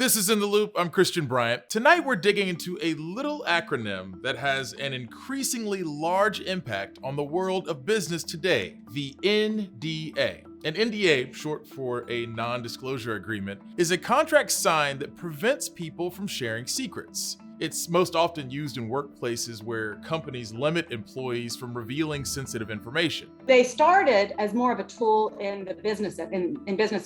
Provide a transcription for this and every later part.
This is In the Loop. I'm Christian Bryant. Tonight we're digging into a little acronym that has an increasingly large impact on the world of business today, the NDA. An NDA, short for a non-disclosure agreement, is a contract signed that prevents people from sharing secrets. It's most often used in workplaces where companies limit employees from revealing sensitive information. They started as more of a tool in the business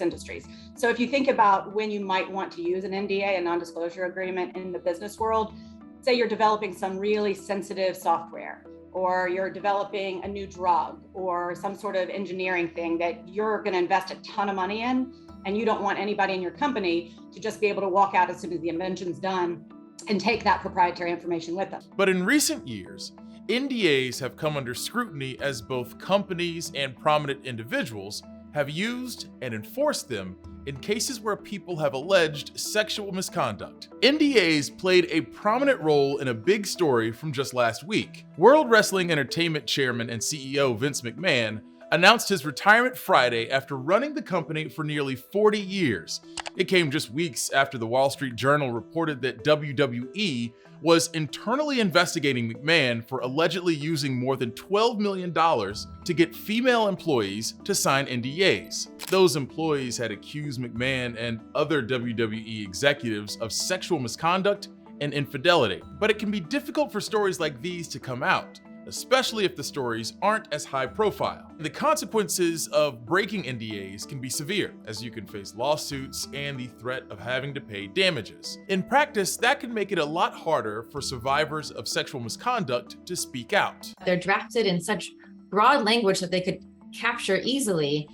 industries. So if you think about when you might want to use an NDA, a non-disclosure agreement in the business world, say you're developing some really sensitive software, or you're developing a new drug or some sort of engineering thing that you're going to invest a ton of money in, and you don't want anybody in your company to just be able to walk out as soon as the invention's done and take that proprietary information with them. But in recent years, NDAs have come under scrutiny as both companies and prominent individuals have used and enforced them in cases where people have alleged sexual misconduct. NDAs played a prominent role in a big story from just last week. World Wrestling Entertainment Chairman and CEO Vince McMahon announced his retirement Friday after running the company for nearly 40 years. It came just weeks after the Wall Street Journal reported that WWE was internally investigating McMahon for allegedly using more than $12 million to get female employees to sign NDAs. Those employees had accused McMahon and other WWE executives of sexual misconduct and infidelity. But it can be difficult for stories like these to come out, especially if the stories aren't as high profile. The consequences of breaking NDAs can be severe, as you can face lawsuits and the threat of having to pay damages. In practice, that can make it a lot harder for survivors of sexual misconduct to speak out. They're drafted in such broad language that they could capture easily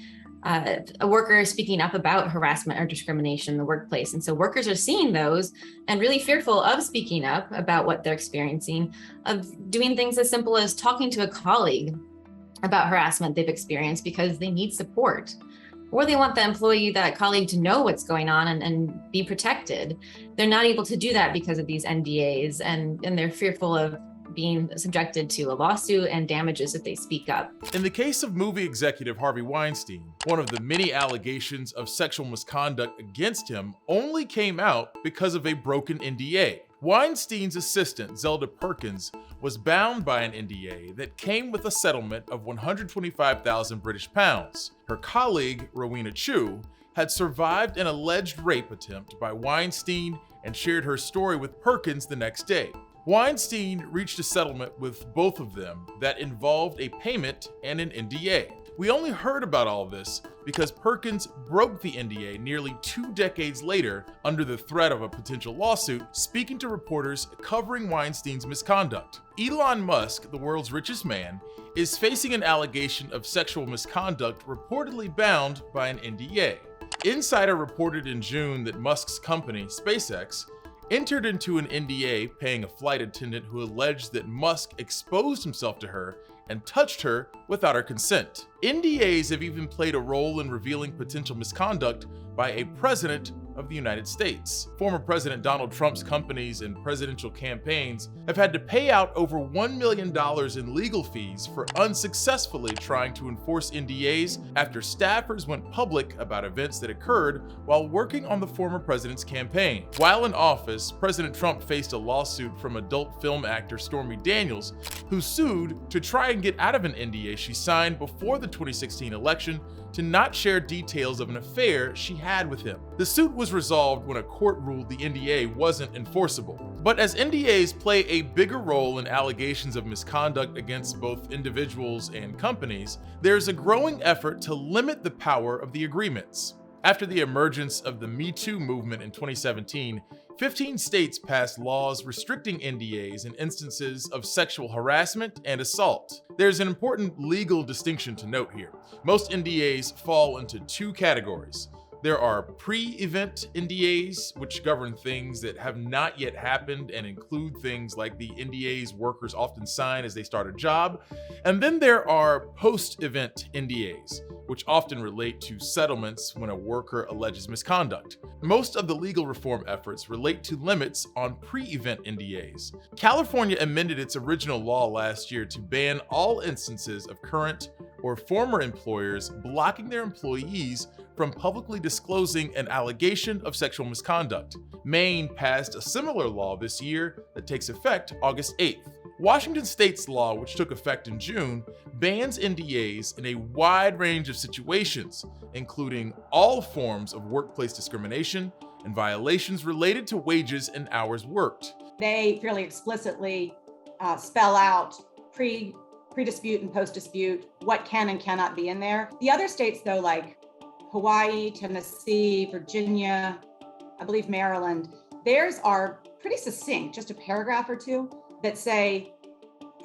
a worker speaking up about harassment or discrimination in the workplace. And so workers are seeing those and really fearful of speaking up about what they're experiencing, of doing things as simple as talking to a colleague about harassment they've experienced because they need support, or they want the employee, that colleague, to know what's going on and be protected. They're not able to do that because of these NDAs, and they're fearful of being subjected to a lawsuit and damages if they speak up. In the case of movie executive Harvey Weinstein, one of the many allegations of sexual misconduct against him only came out because of a broken NDA. Weinstein's assistant, Zelda Perkins, was bound by an NDA that came with a settlement of 125,000 British pounds. Her colleague, Rowena Chu, had survived an alleged rape attempt by Weinstein and shared her story with Perkins the next day. Weinstein reached a settlement with both of them that involved a payment and an NDA. We only heard about all this because Perkins broke the NDA nearly 2 decades later under the threat of a potential lawsuit, speaking to reporters covering Weinstein's misconduct. Elon Musk, the world's richest man, is facing an allegation of sexual misconduct reportedly bound by an NDA. Insider reported in June that Musk's company, SpaceX, entered into an NDA paying a flight attendant who alleged that Musk exposed himself to her and touched her without her consent. NDAs have even played a role in revealing potential misconduct by a president of the United States. Former President Donald Trump's companies and presidential campaigns have had to pay out over $1 million in legal fees for unsuccessfully trying to enforce NDAs after staffers went public about events that occurred while working on the former president's campaign. While in office, President Trump faced a lawsuit from adult film actor Stormy Daniels, who sued to try and get out of an NDA she signed before the 2016 election to not share details of an affair she had with him. The suit was resolved when a court ruled the NDA wasn't enforceable. But as NDAs play a bigger role in allegations of misconduct against both individuals and companies, there's a growing effort to limit the power of the agreements. After the emergence of the Me Too movement in 2017, 15 states passed laws restricting NDAs in instances of sexual harassment and assault. There's an important legal distinction to note here. Most NDAs fall into 2 categories. There are pre-event NDAs, which govern things that have not yet happened and include things like the NDAs workers often sign as they start a job. And then there are post-event NDAs, which often relate to settlements when a worker alleges misconduct. Most of the legal reform efforts relate to limits on pre-event NDAs. California amended its original law last year to ban all instances of current or former employers blocking their employees from publicly disclosing an allegation of sexual misconduct. Maine passed a similar law this year that takes effect August 8th. Washington State's law, which took effect in June, bans NDAs in a wide range of situations, including all forms of workplace discrimination and violations related to wages and hours worked. They fairly explicitly spell out pre-dispute and post-dispute what can and cannot be in there. The other states, though, like Hawaii, Tennessee, Virginia, I believe Maryland, theirs are pretty succinct, just a paragraph or two that say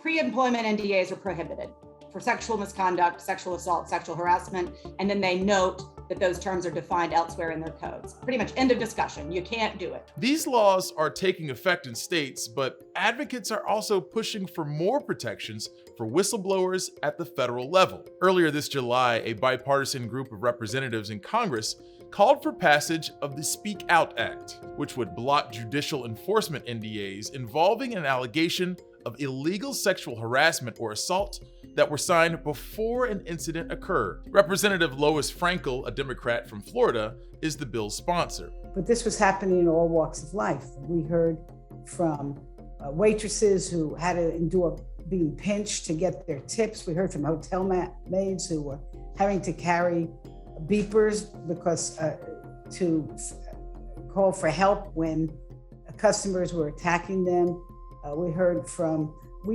pre-employment NDAs are prohibited for sexual misconduct, sexual assault, sexual harassment, and then they note that those terms are defined elsewhere in their codes. Pretty much end of discussion. You can't do it. These laws are taking effect in states, but advocates are also pushing for more protections for whistleblowers at the federal level. Earlier this July, a bipartisan group of representatives in Congress called for passage of the Speak Out Act, which would block judicial enforcement NDAs involving an allegation of illegal sexual harassment or assault that were signed before an incident occurred. Representative Lois Frankel, a Democrat from Florida, is the bill's sponsor. But this was happening in all walks of life. We heard from waitresses who had to endure being pinched to get their tips. We heard from hotel maids who were having to carry beepers because to call for help when customers were attacking them. We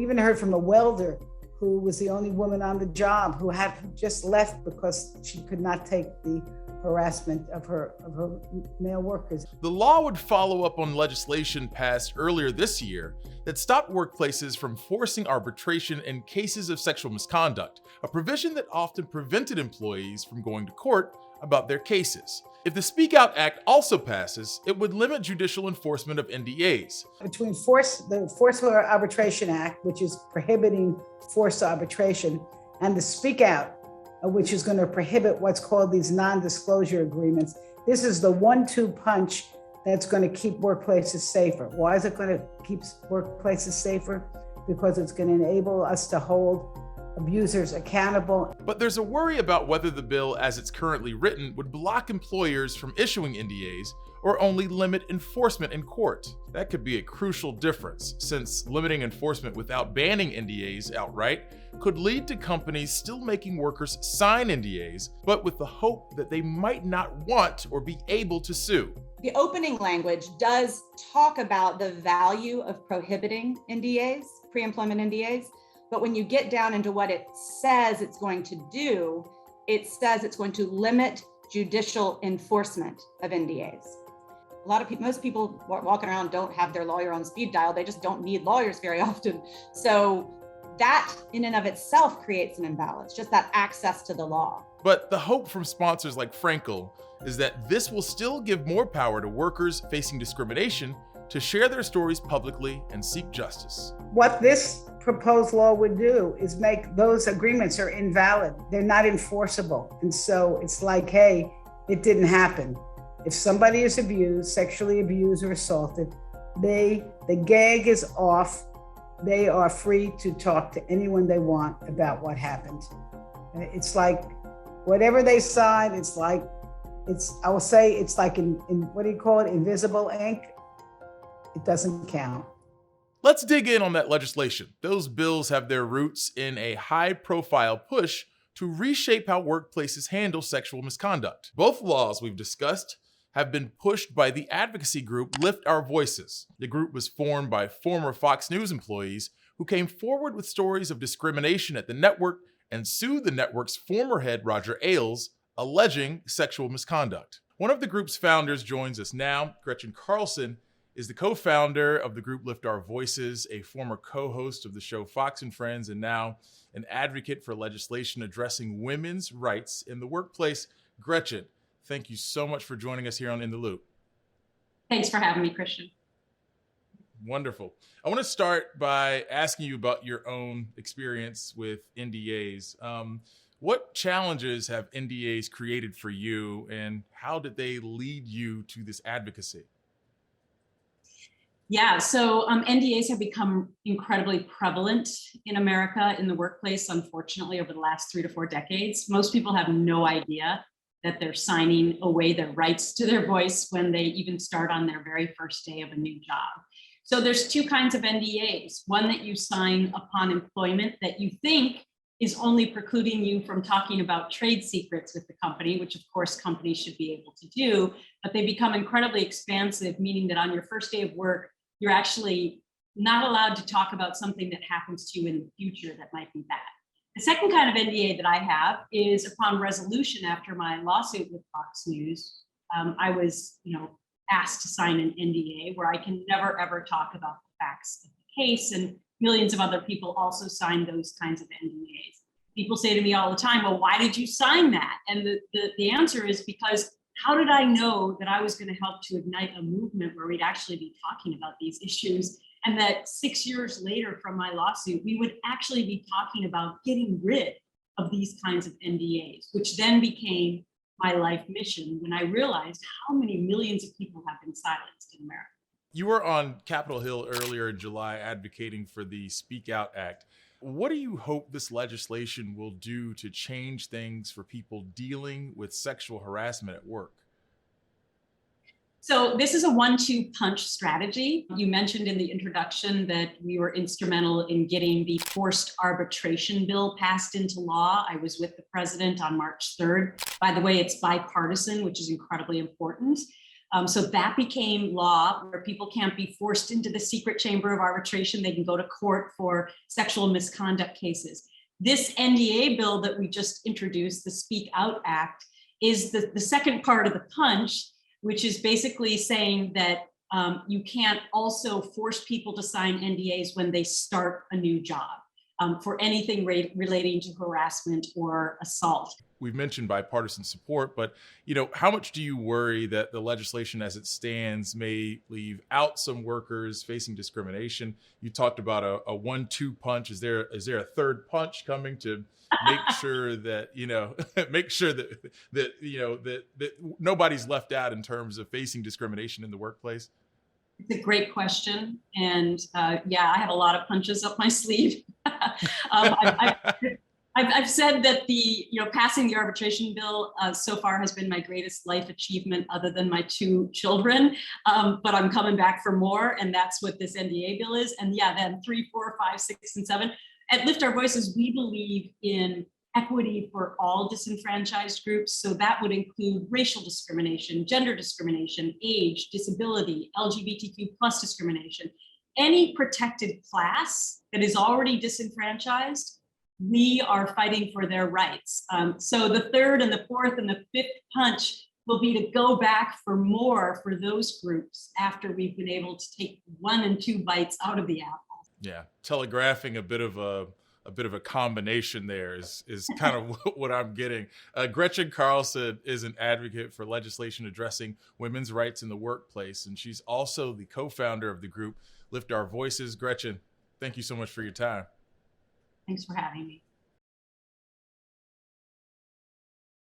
even heard from a welder who was the only woman on the job who had just left because she could not take the harassment of her male workers. The law would follow up on legislation passed earlier this year that stopped workplaces from forcing arbitration in cases of sexual misconduct, a provision that often prevented employees from going to court about their cases. If the Speak Out Act also passes, it would limit judicial enforcement of NDAs. Between the Forceful Arbitration Act, which is prohibiting forced arbitration, and the Speak Out, which is going to prohibit what's called these non-disclosure agreements, this is the 1-2 punch that's going to keep workplaces safer. Why is it going to keep workplaces safer? Because it's going to enable us to hold abusers accountable. But there's a worry about whether the bill as it's currently written would block employers from issuing NDAs or only limit enforcement in court. That could be a crucial difference, since limiting enforcement without banning NDAs outright could lead to companies still making workers sign NDAs, but with the hope that they might not want or be able to sue. The opening language does talk about the value of prohibiting NDAs, pre-employment NDAs. But when you get down into what it says it's going to do, it says it's going to limit judicial enforcement of NDAs. Most people walking around don't have their lawyer on speed dial. They just don't need lawyers very often. So that in and of itself creates an imbalance, just that access to the law. But the hope from sponsors like Frankel is that this will still give more power to workers facing discrimination to share their stories publicly and seek justice. What this proposed law would do is make those agreements are invalid. They're not enforceable. And so it's like, hey, it didn't happen. If somebody is abused, sexually abused or assaulted, the gag is off. They are free to talk to anyone they want about what happened. And it's like, whatever they sign, I will say it's like in what do you call it? Invisible ink. It doesn't count. Let's dig in on that legislation. Those bills have their roots in a high-profile push to reshape how workplaces handle sexual misconduct. Both laws we've discussed have been pushed by the advocacy group Lift Our Voices. The group was formed by former Fox News employees who came forward with stories of discrimination at the network and sued the network's former head, Roger Ailes, alleging sexual misconduct. One of the group's founders joins us now. Gretchen Carlson is the co-founder of the group Lift Our Voices, a former co-host of the show Fox and Friends, and now an advocate for legislation addressing women's rights in the workplace. Gretchen, thank you so much for joining us here on In the Loop. Thanks for having me, Christian. Wonderful. I want to start by asking you about your own experience with NDAs. What challenges have NDAs created for you, and how did they lead you to this advocacy? Yeah, so NDAs have become incredibly prevalent in America in the workplace, unfortunately, over the last 3 to 4 decades. Most people have no idea that they're signing away their rights to their voice when they even start on their very first day of a new job. So there's two kinds of NDAs. One that you sign upon employment that you think is only precluding you from talking about trade secrets with the company, which of course companies should be able to do, but they become incredibly expansive, meaning that on your first day of work, you're actually not allowed to talk about something that happens to you in the future that might be bad. The second kind of NDA that I have is upon resolution after my lawsuit with Fox News. I was, asked to sign an NDA where I can never ever talk about the facts of the case, and millions of other people also sign those kinds of NDAs. People say to me all the time, "Well, why did you sign that?" And the answer is because how did I know that I was going to help to ignite a movement where we'd actually be talking about these issues, and that 6 years later from my lawsuit, we would actually be talking about getting rid of these kinds of NDAs, which then became my life mission when I realized how many millions of people have been silenced in America. You were on Capitol Hill earlier in July advocating for the Speak Out Act. What do you hope this legislation will do to change things for people dealing with sexual harassment at work? So this is a 1-2 punch strategy. You mentioned in the introduction that we were instrumental in getting the forced arbitration bill passed into law. I was with the president on March 3rd. By the way, it's bipartisan, which is incredibly important. So that became law where people can't be forced into the secret chamber of arbitration. They can go to court for sexual misconduct cases. This NDA bill that we just introduced, the Speak Out Act, is the second part of the punch, which is basically saying that you can't also force people to sign NDAs when they start a new job for anything relating to harassment or assault. We've mentioned bipartisan support, but how much do you worry that the legislation as it stands may leave out some workers facing discrimination? You talked about a 1-2 punch. Is there a third punch coming to make sure that that nobody's left out in terms of facing discrimination in the workplace? It's a great question, and I have a lot of punches up my sleeve. I've said that passing the arbitration bill so far has been my greatest life achievement, other than my 2 children. But I'm coming back for more, and that's what this NDA bill is. And then 3, 4, 5, 6, and 7. At Lift Our Voices, we believe in equity for all disenfranchised groups. So that would include racial discrimination, gender discrimination, age, disability, LGBTQ plus discrimination. Any protected class that is already disenfranchised, we are fighting for their rights. So the third and the fourth and the fifth punch will be to go back for more for those groups after we've been able to take 1 and 2 bites out of the apple. Yeah, telegraphing a bit of a combination there is kind of what I'm getting. Gretchen Carlson is an advocate for legislation addressing women's rights in the workplace, and she's also the co-founder of the group Lift Our Voices. Gretchen, thank you so much for your time. Thanks for having me.